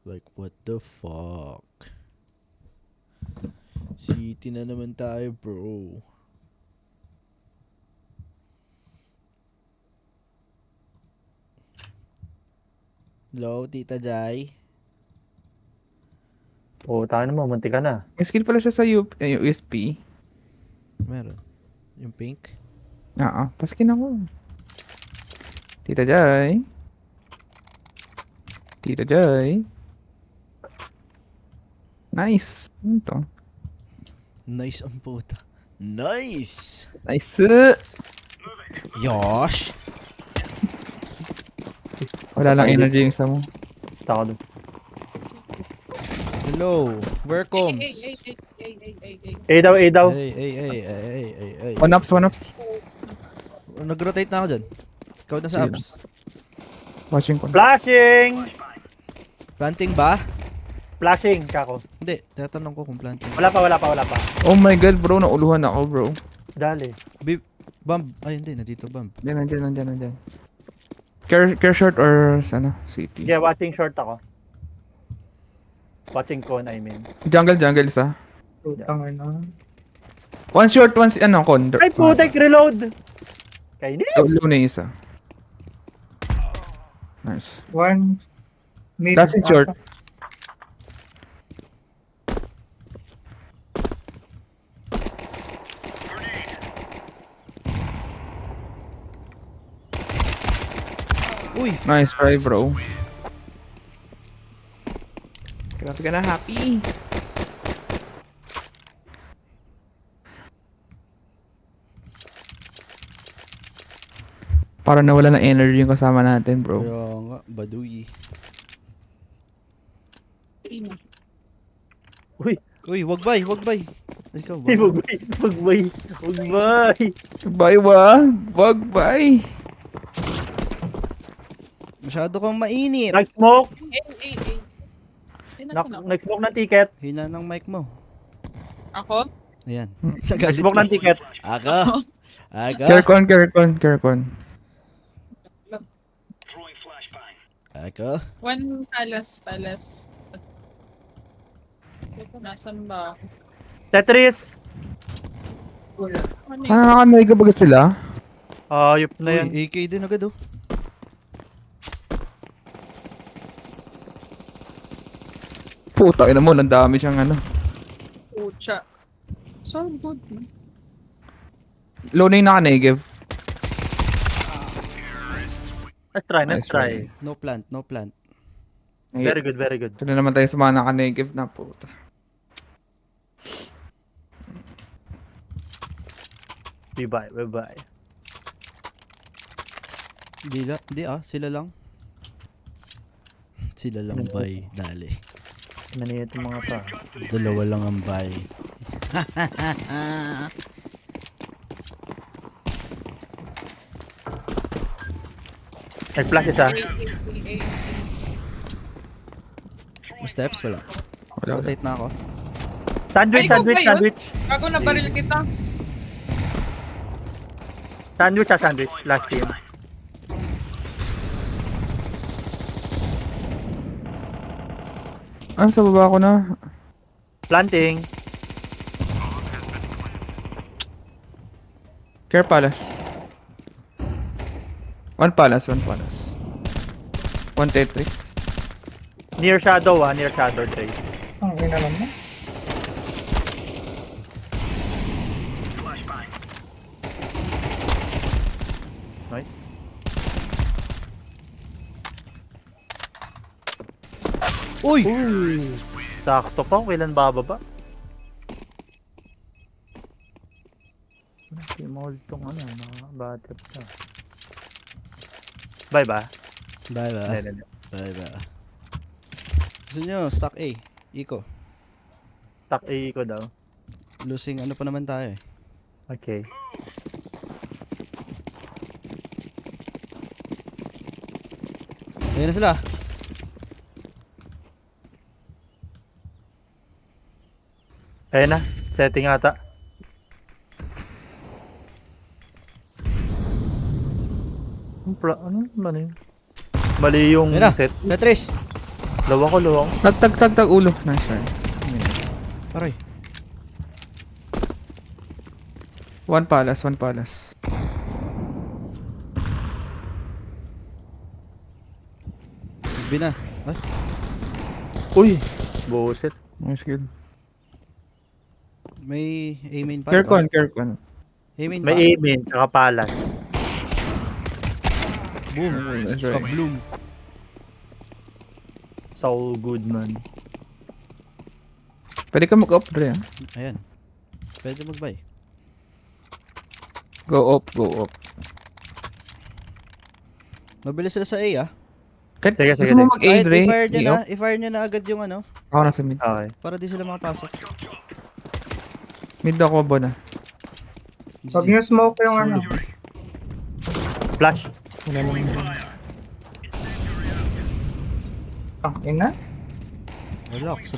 Like, what the fuck? City na naman tayo, bro. Hello, Tita Jai? Oo, tayo naman, munti ka na. May skill pala siya sa USP. Meron. Yung pink? Oo, paskin ako. Tita Jai. Tita Jai. Nice. Ano to? Nice ang puta. Nice! Nice. Yosh! Wala lang energy yung isa mo. Basta ako dun. Hello, where comes? A daw, A daw. Hey. One ups. Nag-rotate na ako dyan. Ikaw na sa Sige ups. Watching ko. Flashing! Planting ba? Flashing, kako. Hindi, tatanong ko kung planting. Wala pa. Oh my god bro, nauluhan ako bro. Dali. Bump. Ay, hindi. Nandito bump. Nandiyan. Care short or sana city. Yeah, watching short ako. Watching con, I mean. Jungle isa. One short, one con. Ay, putek, reload! Kainis! Ulo na yung isa. Nice. One mid. Last in short. Uy! Nice try bro. Grabe ka na happy. Para nawala ng energy yung kasama natin bro. Kaya nga, baduy. Uy, Uy, wag bay. Ikaw ba? magbay. Bye wag bye. Masyado kang mainit. Nag-smoke. Ay. Nag-smoke ng ticket. Hina ng mic mo. Ako? Ayan. Nag-smoke ng ticket. Ako. Carecon. Ako. One palace. Nasaan ba? Tetris. Ano yun? Nakaka-mega bagat sila? Ayop na yan. Uy, AK din agad oh. Puta ina mo, ang dami siyang ano. Pucha. So good. Low na yung naka-negative. Let's try. Nice No plant. Very good. Ito na naman tayo sa mga naka-negative na puta. Bye-bye. Di sila lang. Sila lang bay, dali. Manito mga pa. Dalawa lang ang bay. Nag-flash isa. Steps wala. Rotate na ako. Sandwich. Bago na baril kita. Sandwich. Last team. Sa baba ko na. Planting. Care Palace. One palace. One Tetris. Near shadow, Trey. Ang ina naman. Nice. Uy! Sakto pa, kailan bababa? Si Mall tong mga battery pa. Bye ba? Bye ba? Hindi. Bye ba? Gusto nyo, stock A. Iko. Tak A ko daw. Losing ano pa naman tayo eh. Okay. Ayun na sila. Ayun na, setting ata. Ano yun? Mali yung Ayun na. set. Tetris. Low ako, low ako. Tag ulo. Nice try. Aray. One palace, one palace. B na. What? Uy! Bullshit. Nice kill. May A-main pa. Kirkon. A-main pa. May aiming, tsaka palas. Boom. Nice Sa try. bloom. So good, man. Pwede ka mag-up, Dre. Ayan. Pwede mag-buy. Go up. Mabilis sila sa A ah. Kahit Sige, gusto sige, mo sige. mag-A, Kahit Dre. i-fire nyo na. i-up. I-fire nyo na agad yung ano. Ako nasa mid. Okay. Para di sila makapasok. Mid ako ba na? Pag nyo smoke yung ano. Flash. Wala lang. Ina. Relax.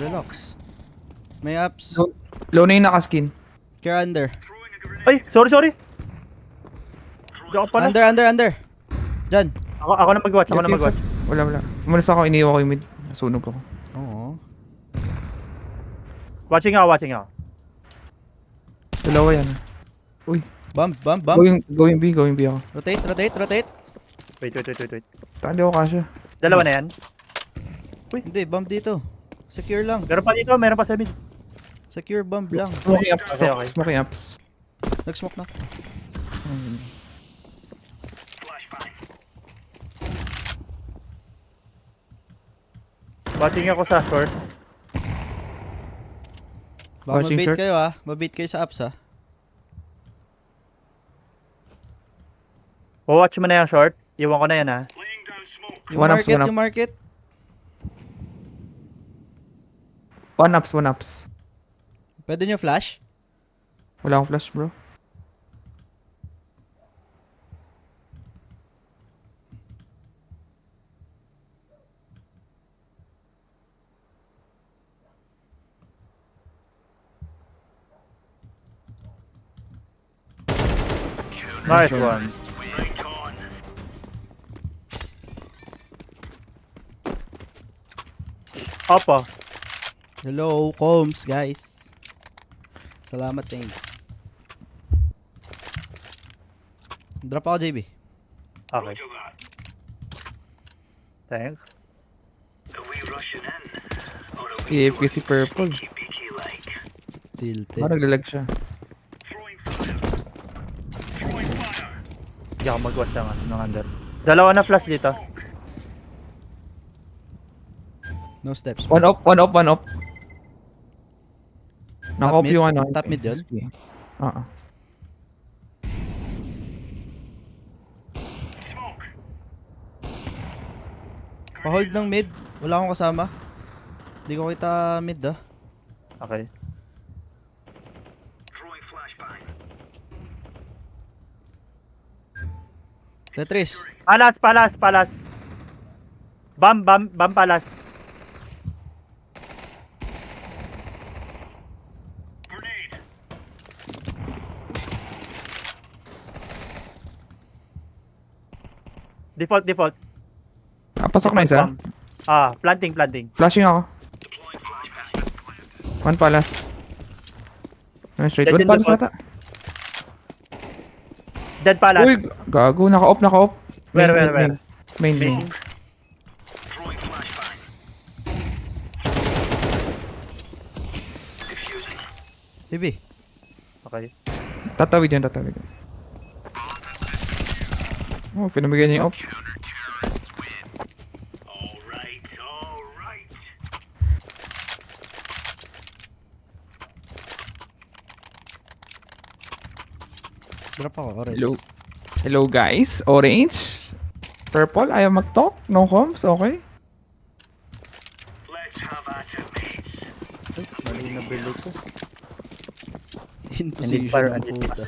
May apps. Low na yung nakaskin. Care under. Ay! Sorry! Di ako pala. Under. Dyan. Ako na mag-watch. Wala. Umalis ako, iniwan ko yung mid. Nasunog ako. Oo. Watching ako. Dalawa yan. Bump. Going B ako. Rotate. Wait. Tali ako kasya. Dalawa na yan. Hindi, bump dito. Secure lang. Meron pa dito, meron pa sa mid. Secure bump lang. Smoking ups. Okay. Smoking ups. Nag-smoke na. Watching ako sa short. Baka Watching mabait short. kayo ah. Mabait kayo sa apps ah. Watch mo na yung short. Iwan ko na yan ha. One ups. Yung market. One ups. Pwede nyo flash? Wala akong flash, bro. Nice one. Opo. Hello, Combs, guys. Salamat, thanks. Drop ako, JB. Okay. Thanks. AFK si Purple. Tilted. Parang naglalag siya. Hindi ako mag-watch ng under. Dalawa na flash dito. No steps. One up. Naka-up mid? yung ano. Top mid yun? Oo. Pa-hold ng mid. Wala akong kasama. Hindi ko kita mid ah. Okay. Tetris. Palas. Bam, palas. Default. Pasok na isa. Planting. Flashing ako. One palace. Nice straight. One Legend palace default. ata. Dead palas. Uy, gago. Naka-off. Where? Main. JB. Okay. Tatawid yan. Oh, pinamigay niya yung off. Drop ako, orange. Hello guys. Orange. Purple. Ayaw mag-talk. No comms. Okay. Mali na bilog ko. In Hindi position fire, ang hindi puta.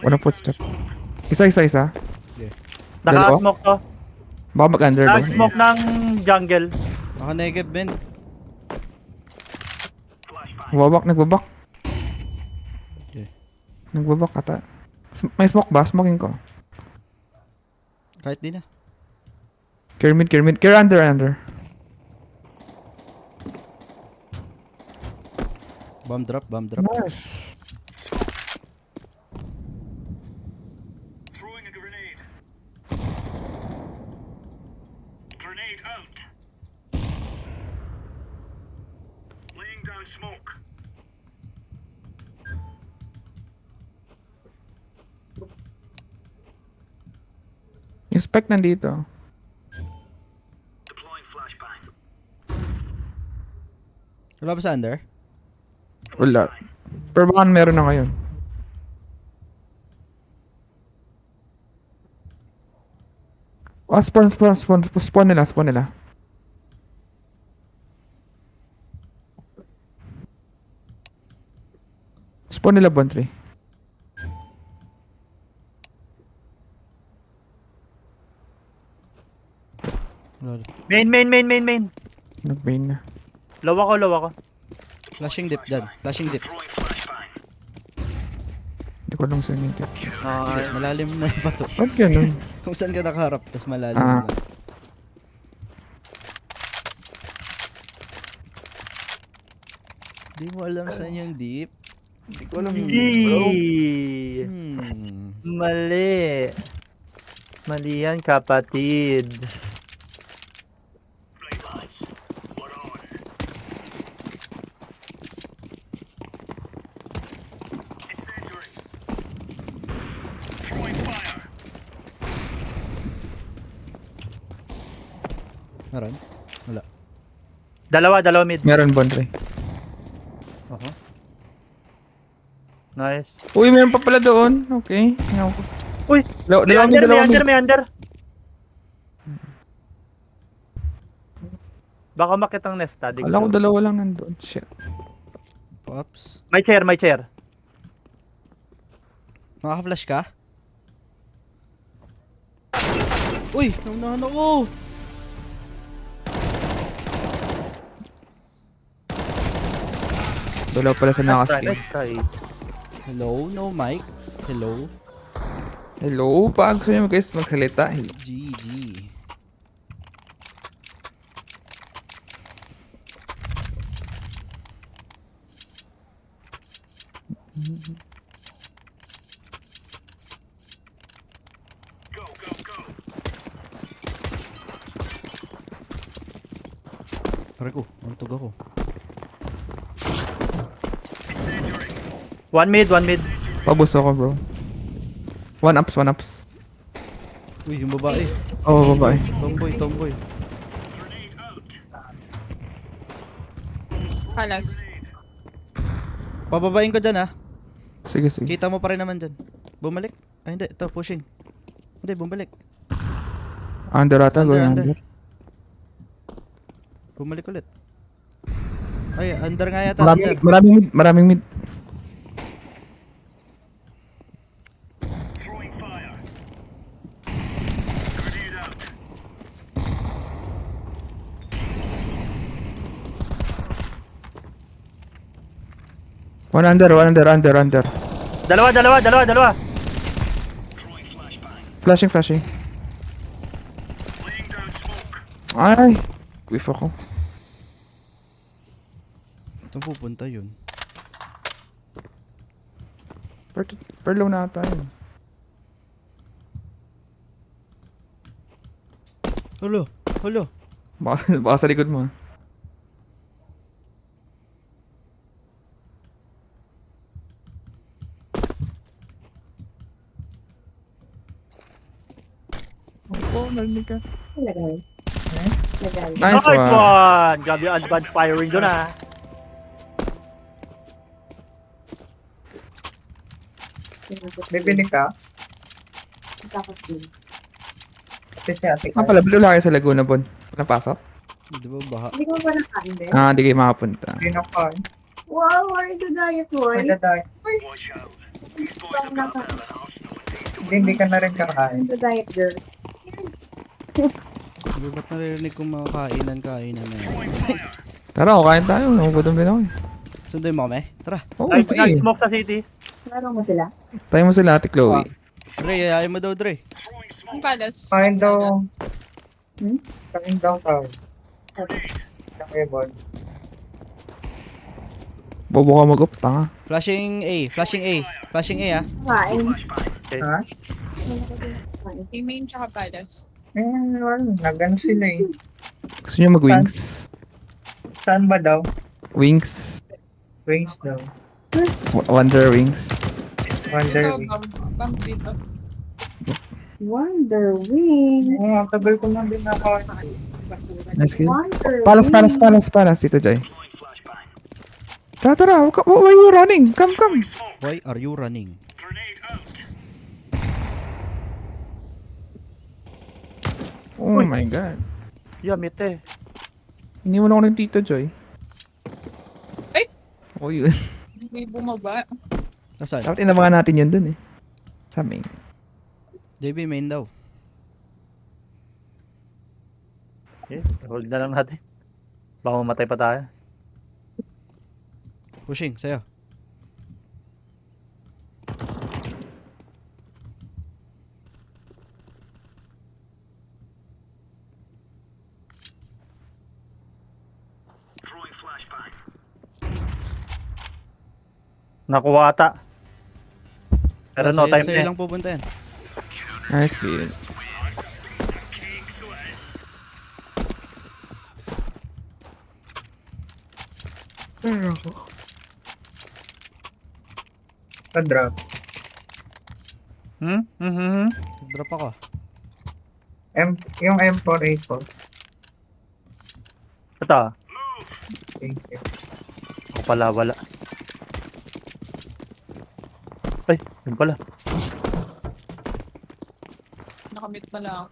One footstep. Isa. Naka-smoke to. Baka mag-under daw. Naka-smoke ng jungle. Naka-negative Ben. Nagbabak. Okay. Nagbabak ata. May smoke ba? Smoking ko. Kahit di na. Care mid, care mid. Care under, under. Bomb drop, bomb drop. Nice. Throwing a grenade. Grenade out. Laying down smoke. Yung spec nandito. Deploying flashbang. Wala ba sa under? Wala. Pero baka meron na ngayon. Ah, spawn nila, spawn nila. Spawn nila, Bontry. Wala. Main. Nag-main na. Low ako. Flashing dip dyan. Flashing dip. Throwing flashbang. Hindi ko alam saan yung tip. Hindi, malalim na yung bato. Ba't ganun? Kung saan ka nakaharap, tas malalim Ah. na. Di mo alam saan yung deep. Hindi ko alam yung bro. Eee. Mali. Mali yan, kapatid. Play lights. What on? Incendiary. Throwing fire. Meron? Wala. Dalawa mid. Meron, Bontry. Nice. Uy, meron pa pala doon. Okay. Uy! Dalawa mid, dalawa mid. May under. Baka makitang nesta. Alam ko dalawa lang nandun. Shit. Pops. May chair. Makaka-flash ka? Uy! Naunahan ako! Dalawa pala sa nakaskin. Let's try. Hello? No mic? Hello? Hello, pag gusto nyo guys magsalita. GG. Go. Tara ko, mantog ako. Incendiary. One mid. Pabus ako, bro. One ups. Uy, yung babae. Oh, babae. Tomboy. Grenade out. Palas. Pababain ko dyan, ha? Sige. Kita mo pa rin naman dyan. Bumalik. Ay, hindi. Ito, pushing. Hindi, bumalik. Under ata, Under, going under. under. Bumalik ulit. Ay, under nga yata. Under. Maraming mid. Throwing fire. Grenade out. One under. Dalawa. Throwing flashbang. Flashing. Laying down smoke. Ay, whiff ako. Saan pupunta yun? Per low na ata yun. Hulo. Baka sa likod mo. Oh, narinig ka. Nice one. Grabe yung advanced firing doon ah. Bibili ka? Ate. Ah, pala, blue lang kayo sa Laguna, Bon. Walang pasok? Di ba baha? Hindi ko pa nakain din. Ah, di kayo makapunta. Hindi na ka. Wow, are you diet boy? Magdadaya. Watch out. These boys have got a bit of an arsenal when they do Hindi ka na rin kakain. I'm the diet girl. Di ba ba't naririnig kong mga kainan na yan? Tara, kain tayo. Nagugutom din ako eh. Sunduin mo kami? Tara. Oo, Nice sige. smoke sa city. Laro mo sila? Tayo mo sila, Ate Chloe. Dre, ayayin mo daw, Dre. Ang palace. Kain daw. Kain daw ka. Okay, boy. Bobo ka mag-up, tanga. Flashing A. Flashing A. Flashing A, ah. Kain. Ha? Main tsaka palace. Wala. Nagano sila eh. Gusto niyo mag-wings? Saan ba daw? Wings. Wings daw. Wonder wings. Wonder Dito, Wings. bump dito. Wonder Wing. Oo, ang tagal ko na din ako. Nice kill. Wonder Palas, Tito Jay. Tara, why are you running? Come. Why are you running? Oh my god. Yamit eh. Iniwan ako ng Tito Joy. Ay! Oh, yun. May bumaba. Nasaan? Dapat inabangan natin yun dun eh. Sa main. JB main daw. Okay, hold na lang natin. Baka mamatay pa tayo. Pushing, sa'yo. Nakuha ata. Pero no time Sa'yo na. lang pupunta yan. Nice kill. Sa-drop. Drop ako. Yung M4A4. Ito. Thank you. Ako pala wala. Ay, yun pala. Nakamit pa lang.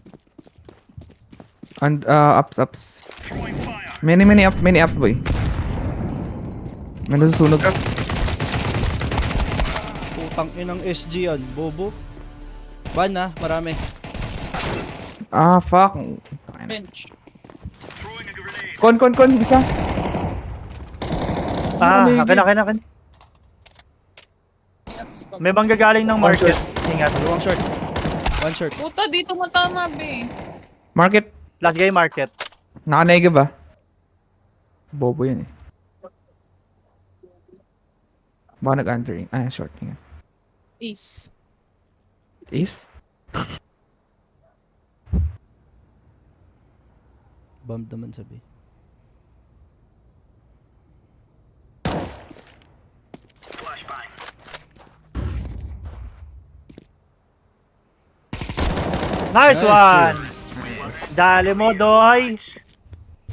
And ups. Many ups boy. May nasusunog. Putang inang SG yan, bobo. Ban na, marami. Ah, fuck. Bench. Kon, isa. Akin. Tapos pa. May manggagaling ng market. Ingat. Dalawang short. One short. Puta, dito matama, be. Market. Last guy market. Naka-negative ba? Bobo yan eh. Baka nag-under. Short. Ingat. Ace. Ace? Bomb naman sabi. Nice one! Dali mo, Doy!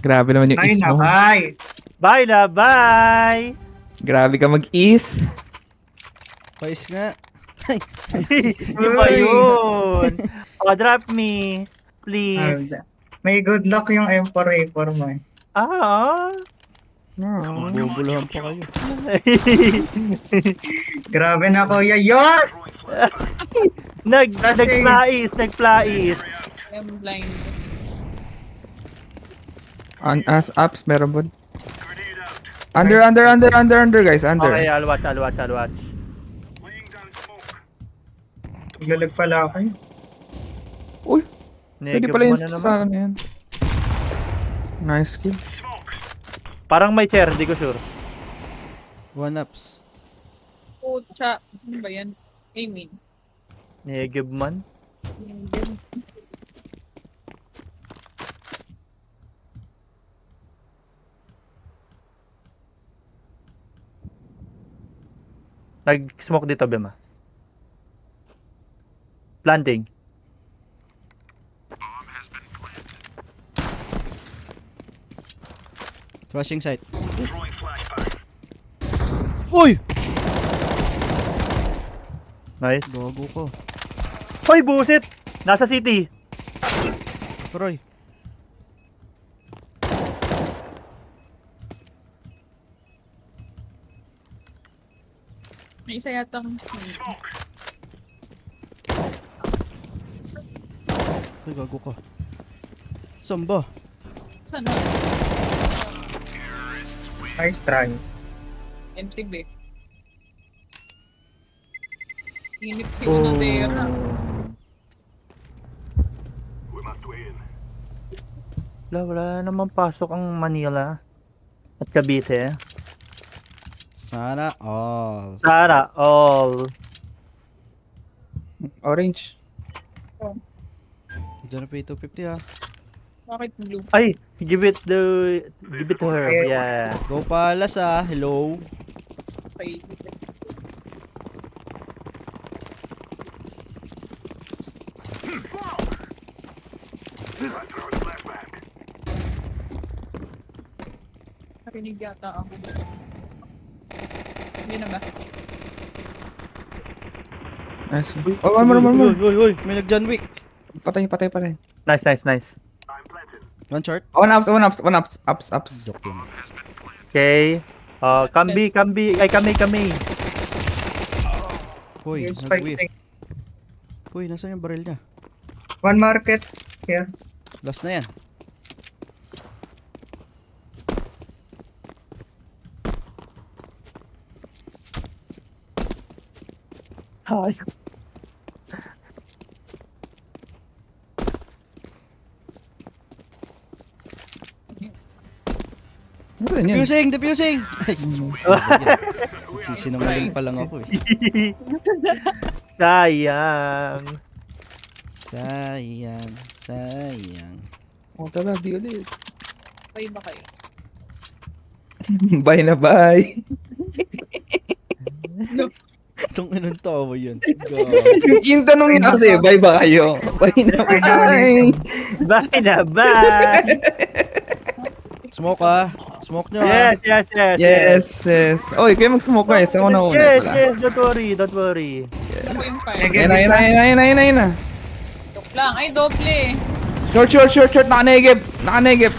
Grabe naman yung Ay, is mo. nakay! Bye na, bye! Grabe ka mag-is. Pais nga. Yung ba yun? Drop me. Please. May good luck yung M4A4 mo eh. Bubuluhan pa kayo. Grabe na kuya yun! Nagplais. I'm blind. As ups, meron po. Under guys, under. Okay, I'll watch. Lalag pala ako eh. Uy, pwede Negative pala yung mo na naman. sa ano yan. Nice kill. Parang may chair, di ko sure. One ups. Pucha. Ano ba yan? Aiming. Negative man. Nag-smoke dito, Bema. Planting. Flashing sight. Uy! Nice. Gago ko. Hoy, busit! Nasa city. Roy. May isa yatang... Uy, gago ko. Samba. Sana? Nice try. NTB. Init si Unadera. Wala naman pasok ang Manila. At Cavite. Sana all. Sana all. Orange. Diyan na pa 250 ha. Bakit blue? Ay, give it to her. Yeah. Go Palas ha. Hello. Okay. Narinig yata ako. Hindi na ba? Nice. Oh, one more. Uy, may nag-John Wick. Patay. Nice. One short. One ups. Joke yun. Okay. Kambi. Ay, kami. Uy, Yung nag-whiff. spike. Uy, nasaan yung baril niya? One market. Yeah. Last na yan. Ay. Ano ba yan? Defusing! Ay, sisinungaling pa lang ako eh. Sayang. Sayang. Oh, tara, di ulit. Bye ba kayo? Bye na bye. Itong inang tawa yun. Yung tanong niya kasi, bye ba kayo? Bye na bye. Bye na, bye. Smoke ah. Smoke nyo Yes. Yes. Oy, kayo mag-smoke guys. Ako na una Yes, pala. don't worry. Ano po yung fire? Sige. Yan na. Joke lang. Ay, doble. Short. Naka-negib.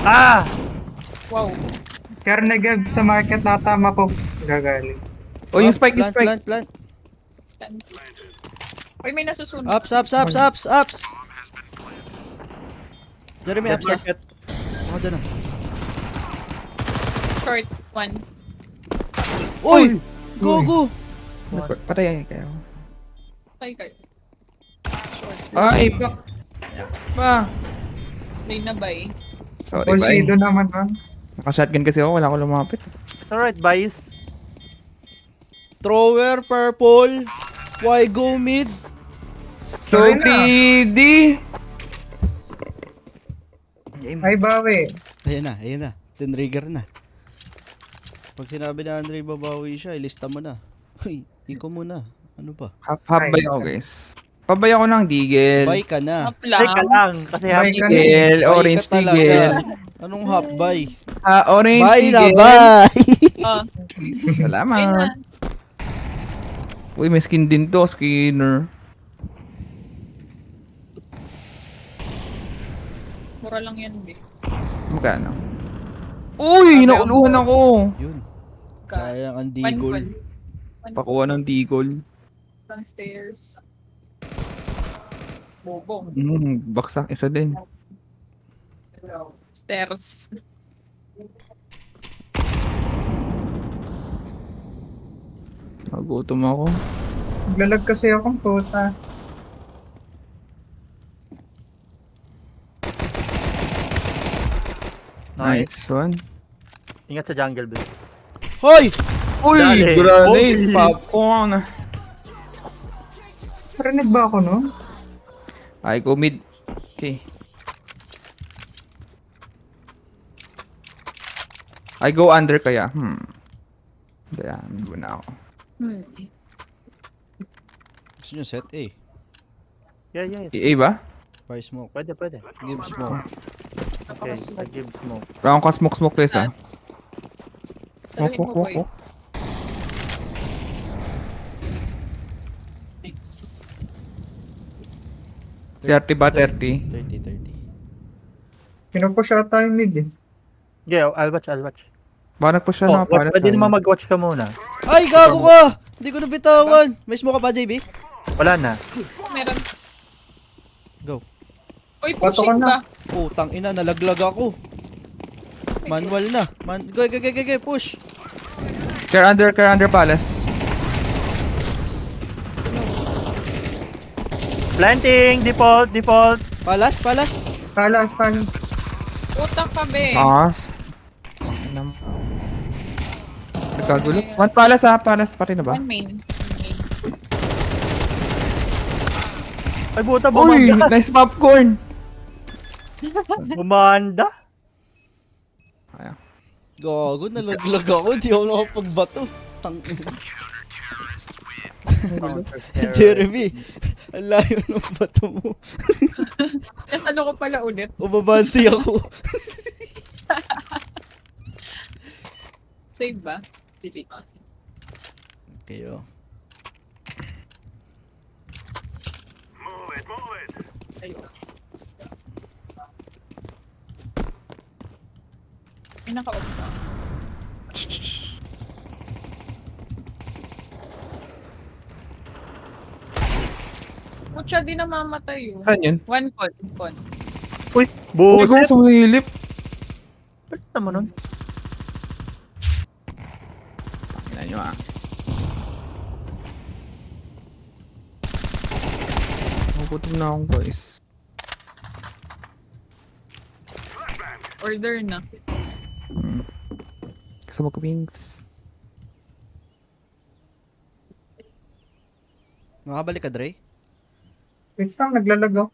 Ah! Wow. Carnegie sa market natama ko. Gagaling. O, yung spike. Plant. Uy, may nasusunod. Ups. Jeremy, ups ah. Market. Ako dyan ah. Short one. Uy! Go! Patay kayo. Patay kayo. Short. Ay, pa. Play na ba eh? Sorry, Pulsido bye. naman man. Naka-shotgun kasi ako, wala ko lumapit. Alright, boys. Thrower, purple. Why go mid? So, Sorry na. TD. Ay, bawi. Ayan na. Tinrigger na. Pag sinabi na Andre babawi siya, ilista mo na. Uy, ikaw muna. Ano ba? Habay ako, guys. Pabay ako ng digel. Buy ka na. Up lang. Teka lang, kasi Bye happy ka na. Digel, Buy orange ka talaga. digel. Anong half buy? Orange Buy na, digel. buy! Oh, ay Salamat. na. Uy, may skin din to, skinner. Mura lang yan, Vic. Magkano? Uy, nauluhan ako. Yun. Sayang ang digol. Pakuha ng digol. Stairs. Bobo. Baksak, isa din. Stairs. Nagutom ako. Naglalag kasi akong puta. Nice one. Ingat sa jungle, bro. Hoy! Uy, Dali. grenade, Uy. popcorn. Narinig ba ako, no? I go mid. Okay. I go under kaya. Kaya, mid na ako. Gusto nyo set A. Yeah. EA ba? Buy smoke. Pwede. Give smoke. Okay, I give smoke. Round ka smoke guys ah. Saluhin mo, boy. Smoke. Nice. 30 ba? 30? 30. Pinupush ata yung mid eh. Yeah, I'll watch. Baka nagpush siya Oh, na para pwede naman mag-watch ka muna. Ay, gago ka! Hindi ko nabitawan. May smoke ka pa, JB? Wala na. Meron. Go. Uy, Pato ka pushing na. ba? Putang ina, nalaglag ako. Manual na. Go, push. Care under palace. Planting, default. Palas. Palas. Utang ka, be. Ano? Nagkagulo. One palas ha, palas pati na ba? One main. Ay, buta, Uy, bumanda. nice popcorn! Bumanda. Gago, nalaglag ako. Di ako nakapagbato. Tangina. Jeremy, ang layo ng bato mo. Tapos ano ko pala ulit? Umabanti ako. Save ba? Sige. Okay, oh. Move it, move it. Ayun. May naka-off ka. Pucha, di namamatay yun. Saan yun? One con. Uy, Uy, kung buset. sumilip. Ba't naman nun? Tingnan nyo ah. Magutom na akong guys. Order na. Kasama ko wings. Makabalik ka, Dre? Wait lang, naglalagaw.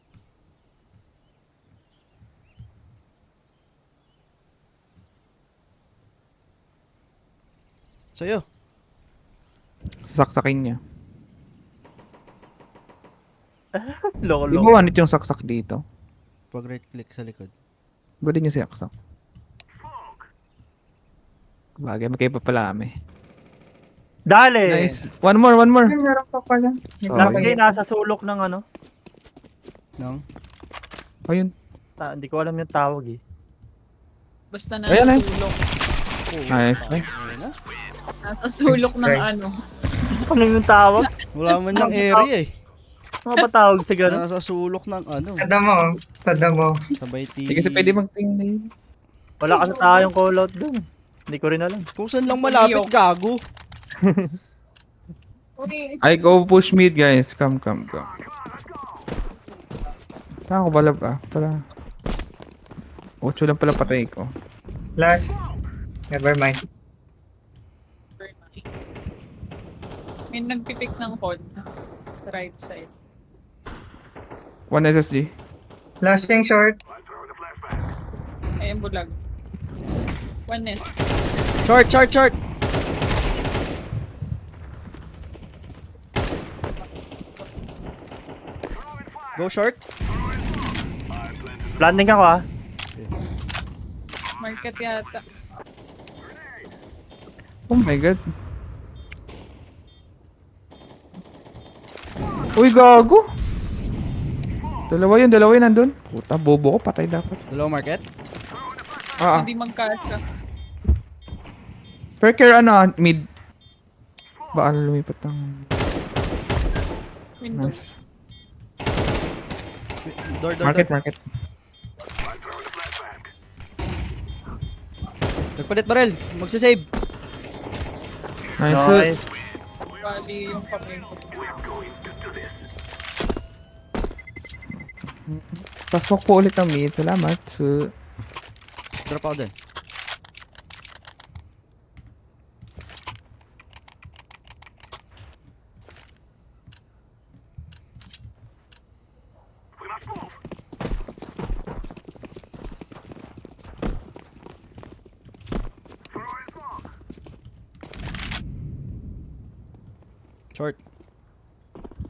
Sa'yo. Sasaksakin niya. Di Loko-loko. ba wanit yung saksak dito? Pag right click sa likod. Pwede niya saksak. Bagay, magkaiba pala kami. Dali. Nice. One more. Ay, meron pa pala. Oh, Lagi nasa sulok ng ano. Nang? Ayun. Hindi ko alam yung tawag eh. Basta nasa Ayan, eh. sulok. Nice. Ayun na. Nasa sulok ng ano. Ano yung tawag? Wala man yung area eh. Ano ba tawag sa ganun? Nasa sulok ng ano. Sa damo. Sabay Hindi kasi pwede mag-ping na yun. Wala kasi tayong call out dun. Hindi ko rin alam. Kung saan lang malapit, gago. Uy, I go push mid guys. Come. Saan ako balab ah? Para. 8 lang pala patay ko. Flash. Never mind. may nagpipick ng con. Sa right side. 1 SSG. Flashing short. Ayun, bulag. One nest. Short. Go short. Landing ako ah. Market yata. Oh my god. Uy, gago. Dalawa yun nandun. Puta, bobo ko, patay dapat. Dalawa market. Hindi magkasya. Per care mid. Baka lumipat ang... Window. Nice. Door. Market. Nagpalit barrel. Magsisave. Nice. Nice. Bali yung kamay ko. Pasok po ulit ang mid. Salamat. Drop ako dun.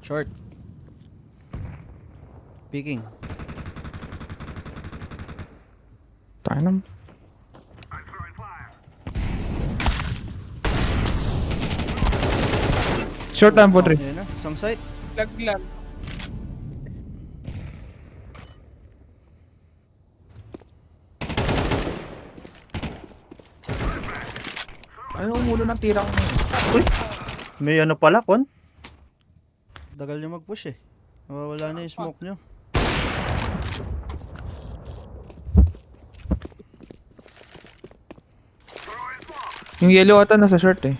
Short. Peeking. Tayo naman. Short lang po, Dre. Ayun na. Isang site. Lag. Ay, umulo ng tirang. May ano pala, kon? Dagal nyo mag-push eh. Mawawala na yung smoke nyo. Yung yellow ata nasa short eh.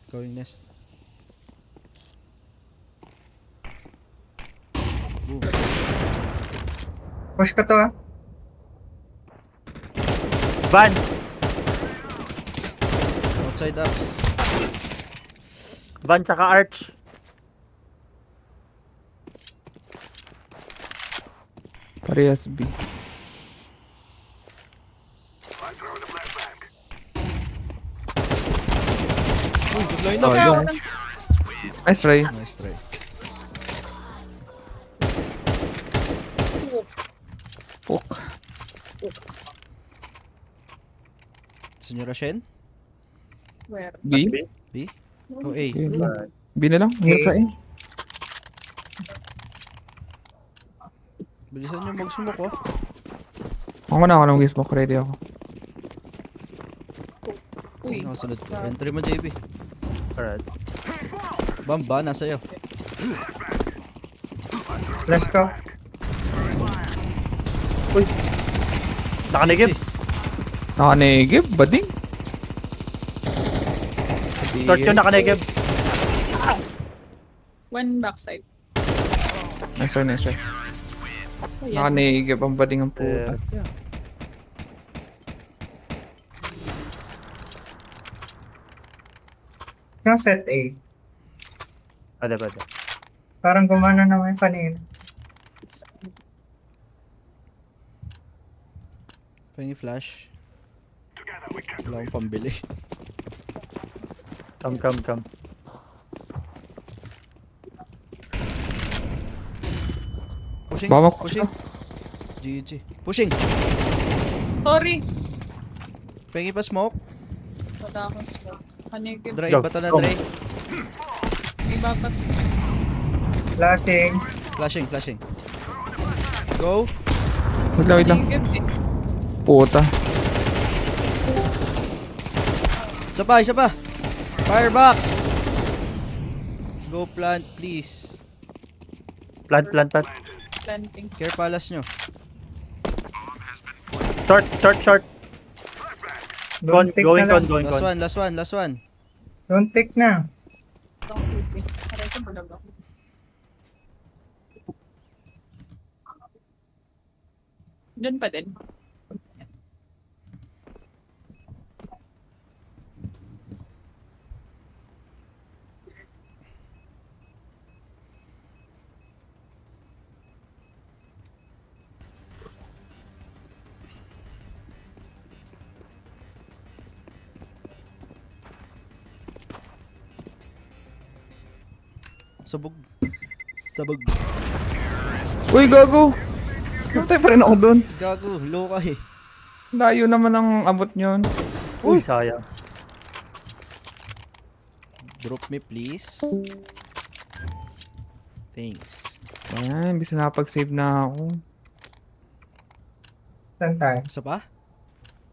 Going nest. Boom. Push ko to ah. Van! Outside ups. Van tsaka Arch. Parehas B. I'm throwing a flashbang. Uy, good line Oh, up. yun. Nice try. Nice try. Fuck. Senyora Shen? Where? B? B? O A? B na lang. Hirap sa A. Bilisan nyo mag-smoke oh. Ako na ako nang smoke. Ready ako. Uy. Sino kasunod ko? Entry mo JB. Alright. Bamba, nasa iyo. Flash ko. Nakanigib. Nakanegib. Bading. Short yun, nakanigib. One backside. Nice try, nice try. Oh, yan. Nakanegib ang bading ang puta. Yung set A. Pwede. Parang gumana naman yung kanina. Pengi flash. Wala akong pambili. Come. Pushing, Baka pushing. GG. Pushing! Sorry. Pengi pa smoke. Wala akong smoke. Kanigib. Dry, Go, bato na go. dry. Iba pa. Flashing. Flashing. Go! Wait lang. Kanigib eh. Puta. Isa pa! Firebox! Go plant, please. Plant. Planting. Care palace nyo. Short. Don't pick Going na lang. con. Last one. Don't pick na. Itong city. Aray ko malaga. Doon pa din. Sabog. Uy, gago. Namatay pa rin ako dun. Gago, low ka eh. Layo naman ang abot nyon. Uy, sayang. Drop me please. Thanks. Ayan, bisa nakapag-save na ako. Saan tayo? Isa pa?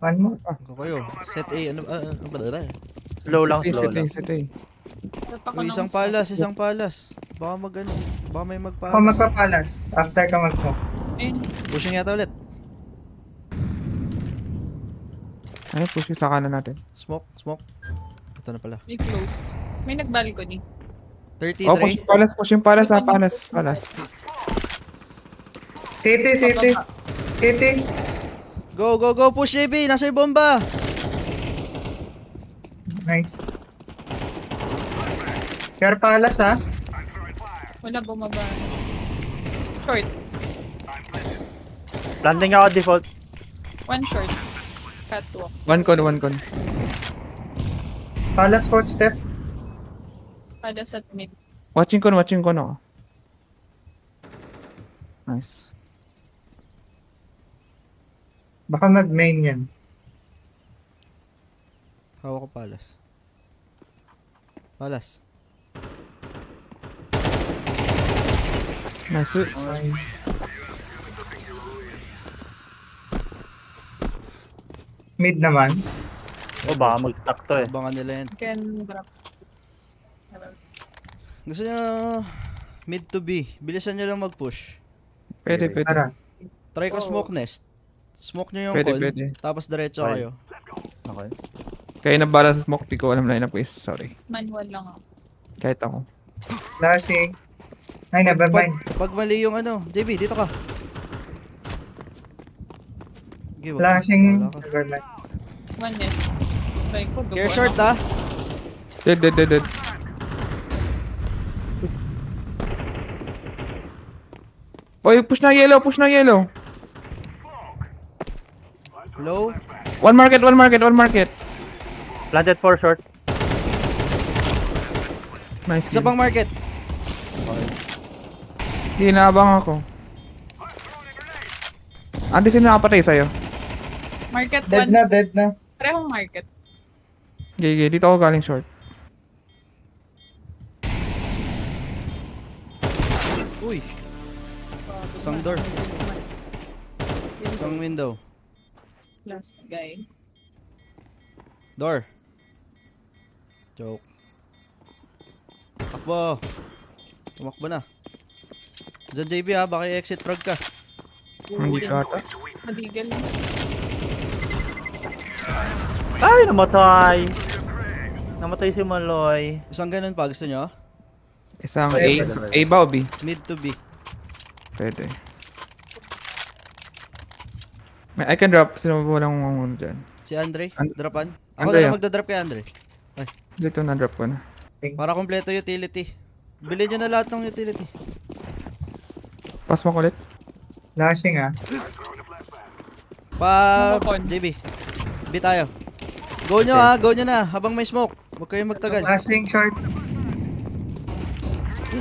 One more. Ako kayo. Set A, ano ba? Slow lang. Sit A. Dapat ako Uy, ng isang palas. Baka baka may Ako magpalas. magpapalas. After ka mag-smoke. Ayun. Pushing yata ulit. Ay, push sa kanan natin. Smoke. Ito na pala. May close. May nag-balcony. 33. Oh, pushing palas ha, palas. City. Go, push JB! Nasa yung bomba! Nice. Care palace ha. Wala bumaba. Short. Landing ako default. One short. Catwalk. One con. Palace footstep. Pada sa mid. Watching con ako. Nice. Baka mag-main yan. Hawak ko palas. Nice. Mid naman. O baka mag-stack to eh. Abangan nila yan. Can drop. Gusto nyo mid to B. Bilisan nyo lang mag-push. Pwede. Tara. Try ko smoke nest. Smoke nyo yung Pwede, con. pwede. Tapos diretso Okay. kayo. Okay. Kaya nabala sa smoke, di ko alam line up guys. Sorry. Manual lang ako. Kahit ako. Flashing. Ay, never mind. Pag mali yung ano. JB, dito ka. Okay, wag ka. Flashing. Wala ka. Nevermind. One is. Try ko. Care duguan short ako. ah. Dead. Oy, push na yellow. Hello? One market. Planted for short. Nice Isa kill. pang market. Hinabang ako. Andi, sino nakapatay sa'yo? Market Dead 1. na, dead na. Parehong market. Gigi, dito ako galing short. Uy. Isang door. Isang window. Last guy. Door. Joke. Takbo. Tumakbo na. Diyan JB ha, baka i-exit frag ka. Hindi ka ata. Madigal. Ay, namatay. Namatay si Maloy. Isang ganun pa, gusto nyo? Isang A ba o B? Mid to B. Pwede. I can drop. Sino ba walang mga dyan? Si Andre, dropan. Ako Andre, na lang ah. magdadrop kay Andre. Dito na drop ko na. Para kompleto utility. Bilhin nyo na lahat ng utility. Pass mo ko ulit. Flashing ah. Pa, Nakapon. JB. B tayo. Go nyo ha, go nyo na. Habang may smoke. Huwag kayong magtagal. Flashing short.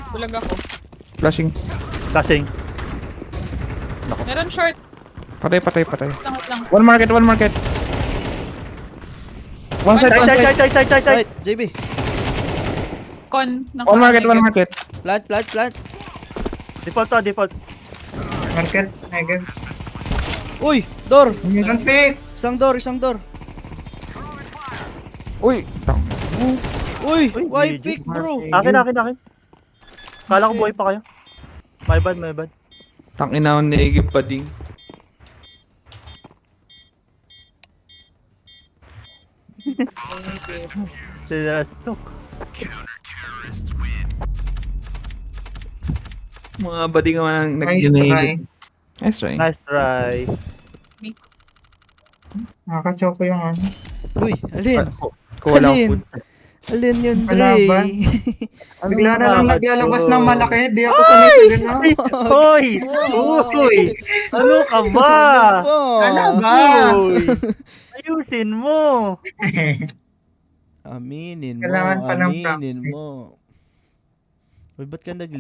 Bulag ako. Flashing. Flashing. Meron short. Patay. Tangot lang. One market. One side. Side. Right, JB. Con. One market. Plant. Default. Market. Negative. Uy, door. Don't pick. Isang door. Uy, tang. Uy, Uy, why GG. pick bro? Akin. Kala ko buhay pa kayo. My bad. Tang ina ni Igip pa ding. Sinastok. Mga bading naman ang Nice try. Nice try. Nice try. Nakaka-choke yung ano. Uy, alin? Kung wala akong Alin? food. Alin yun, Wala Dre? ba? Ano Bigla na lang nakaka-choke? naglalabas ng malaki. Di ako sanay sa gano'n. Hoy! Ano ka ba? Ano ba? Hoy! Ayusin mo! Aminin mo, Kailangan pa ng aminin mo. Uy, ba't ka nag